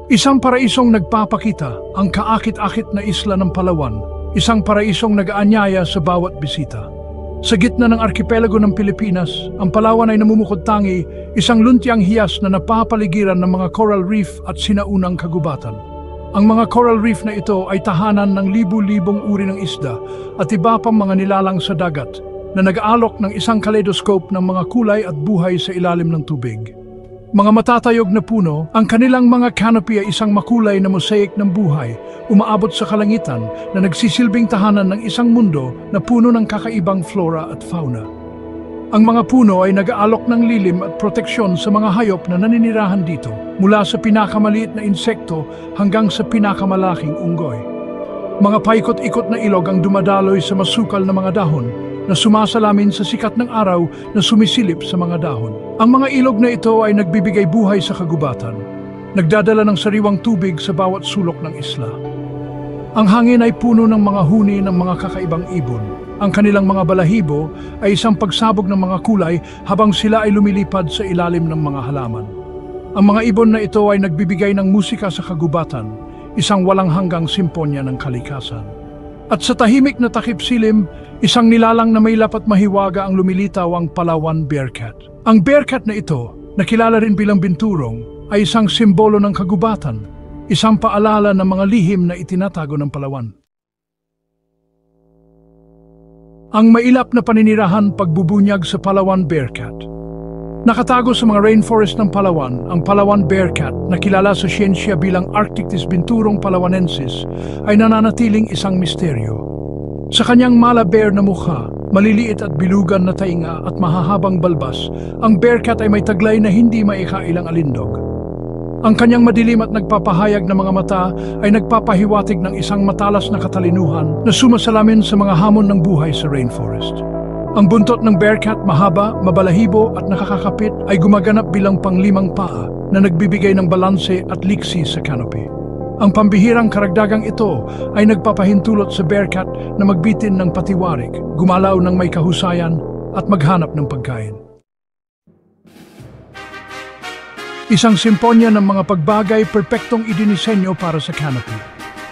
Isang paraisong nagpapakita ang kaakit-akit na isla ng Palawan, isang paraisong nag-aanyaya sa bawat bisita. Sa gitna ng arkipelago ng Pilipinas, ang Palawan ay namumukod-tangi, isang luntiang hiyas na napapaligiran ng mga coral reef at sinaunang kagubatan. Ang mga coral reef na ito ay tahanan ng libu-libong uri ng isda at iba pang mga nilalang sa dagat na nag-aalok ng isang kaleidoscope ng mga kulay at buhay sa ilalim ng tubig. Mga matatayog na puno, ang kanilang mga canopy ay isang makulay na mosaic ng buhay, umaabot sa kalangitan na nagsisilbing tahanan ng isang mundo na puno ng kakaibang flora at fauna. Ang mga puno ay nag-aalok ng lilim at proteksyon sa mga hayop na naninirahan dito, mula sa pinakamaliit na insekto hanggang sa pinakamalaking unggoy. Mga paikot-ikot na ilog ang dumadaloy sa masukal na mga dahon, na sumasalamin sa sikat ng araw na sumisilip sa mga dahon. Ang mga ilog na ito ay nagbibigay buhay sa kagubatan, nagdadala ng sariwang tubig sa bawat sulok ng isla. Ang hangin ay puno ng mga huni ng mga kakaibang ibon. Ang kanilang mga balahibo ay isang pagsabog ng mga kulay habang sila ay lumilipad sa ilalim ng mga halaman. Ang mga ibon na ito ay nagbibigay ng musika sa kagubatan, isang walang hanggang simponya ng kalikasan. At sa tahimik na takip silim, isang nilalang na may lapat mahiwaga ang lumilitaw, ang Palawan bearcat. Ang bearcat na ito, na kilala rin bilang binturong, ay isang simbolo ng kagubatan, isang paalala ng mga lihim na itinatago ng Palawan. Ang mailap na paninirahan pagbubunyag sa Palawan bearcat. Nakatago sa mga rainforest ng Palawan, ang Palawan bearcat na kilala sa siyensya bilang Arctictis binturong palawanensis ay nananatiling isang misteryo. Sa kanyang mala-bear na mukha, maliliit at bilugan na tainga at mahahabang balbas, ang bearcat ay may taglay na hindi maikailang alindog. Ang kanyang madilim at nagpapahayag na mga mata ay nagpapahiwatig ng isang matalas na katalinuhan na sumasalamin sa mga hamon ng buhay sa rainforest. Ang buntot ng bearcat, mahaba, mabalahibo at nakakakapit, ay gumaganap bilang panglimang paa na nagbibigay ng balanse at liksi sa canopy. Ang pambihirang karagdagang ito ay nagpapahintulot sa bearcat na magbitin ng patiwarik, gumalaw ng may kahusayan at maghanap ng pagkain. Isang simponya ng mga pagbagay perpektong idinisenyo para sa canopy.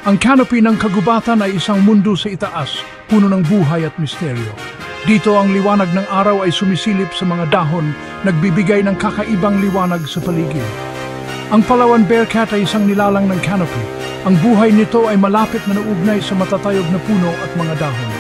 Ang canopy ng kagubatan ay isang mundo sa itaas, puno ng buhay at misteryo. Dito ang liwanag ng araw ay sumisilip sa mga dahon, nagbibigay ng kakaibang liwanag sa paligid. Ang Palawan bearcat ay isang nilalang ng canopy. Ang buhay nito ay malapit na naugnay sa matatayog na puno at mga dahon.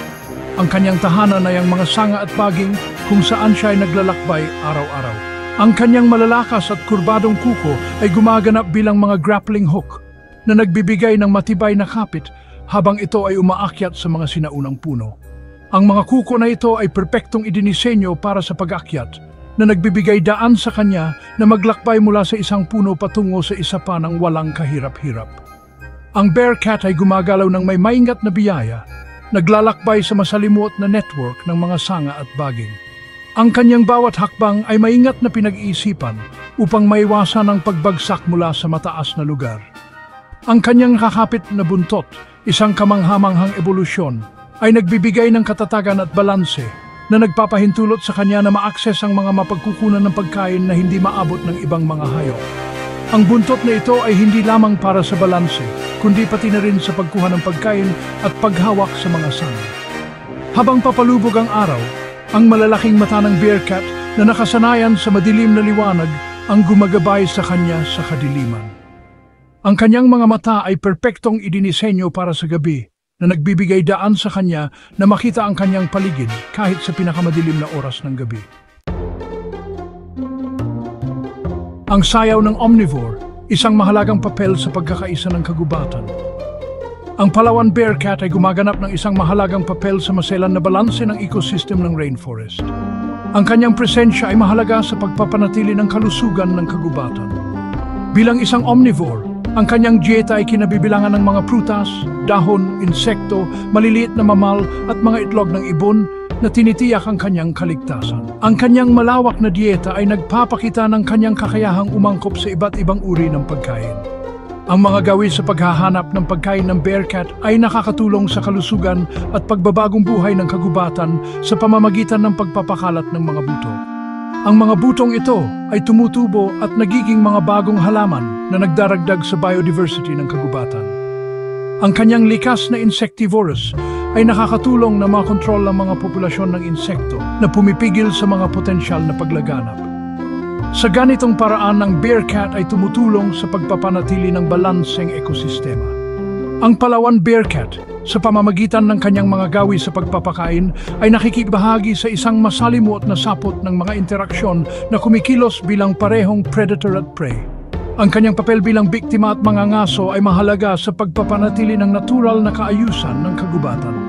Ang kanyang tahanan ay ang mga sanga at baging kung saan siya ay naglalakbay araw-araw. Ang kanyang malalakas at kurbadong kuko ay gumaganap bilang mga grappling hook na nagbibigay ng matibay na kapit habang ito ay umaakyat sa mga sinaunang puno. Ang mga kuko na ito ay perpektong idinisenyo para sa pag-akyat na nagbibigay daan sa kanya na maglakbay mula sa isang puno patungo sa isa pa ng walang kahirap-hirap. Ang bearcat ay gumagalaw ng may maingat na biyaya, naglalakbay sa masalimuot na network ng mga sanga at baging. Ang kanyang bawat hakbang ay maingat na pinag-iisipan upang maiwasan ang pagbagsak mula sa mataas na lugar. Ang kanyang kakapit na buntot, isang kamanghamanghang ebolusyon, ay nagbibigay ng katatagan at balanse na nagpapahintulot sa kanya na ma-access ang mga mapagkukunan ng pagkain na hindi maabot ng ibang mga hayop. Ang buntot na ito ay hindi lamang para sa balanse, kundi pati na rin sa pagkuha ng pagkain at paghawak sa mga sanga. Habang papalubog ang araw, ang malalaking mata ng bearcat na nakasanayan sa madilim na liwanag ang gumagabay sa kanya sa kadiliman. Ang kanyang mga mata ay perpektong idinisenyo para sa gabi, na nagbibigay daan sa kanya na makita ang kanyang paligid kahit sa pinakamadilim na oras ng gabi. Ang sayaw ng omnivore, isang mahalagang papel sa pagkakaisa ng kagubatan. Ang Palawan bearcat ay gumaganap ng isang mahalagang papel sa maselan na balanse ng ecosystem ng rainforest. Ang kanyang presensya ay mahalaga sa pagpapanatili ng kalusugan ng kagubatan. Bilang isang omnivore, ang kanyang dieta ay kinabibilangan ng mga prutas, dahon, insekto, maliliit na mamal at mga itlog ng ibon na tinitiyak ang kanyang kaligtasan. Ang kanyang malawak na dieta ay nagpapakita ng kanyang kakayahang umangkop sa iba't ibang uri ng pagkain. Ang mga gawi sa paghahanap ng pagkain ng bearcat ay nakakatulong sa kalusugan at pagbabagong buhay ng kagubatan sa pamamagitan ng pagpapakalat ng mga buto. Ang mga butong ito ay tumutubo at nagiging mga bagong halaman na nagdaragdag sa biodiversity ng kagubatan. Ang kanyang likas na insectivorous ay nakakatulong na makontrol ang mga populasyon ng insekto na pumipigil sa mga potensyal na paglaganap. Sa ganitong paraan, ang bearcat ay tumutulong sa pagpapanatili ng balanseng ekosistema. Ang Palawan bearcat, sa pamamagitan ng kanyang mga gawi sa pagpapakain, ay nakikibahagi sa isang masalimuot na sapot ng mga interaksyon na kumikilos bilang parehong predator at prey. Ang kanyang papel bilang biktima at mangangaso ay mahalaga sa pagpapanatili ng natural na kaayusan ng kagubatan.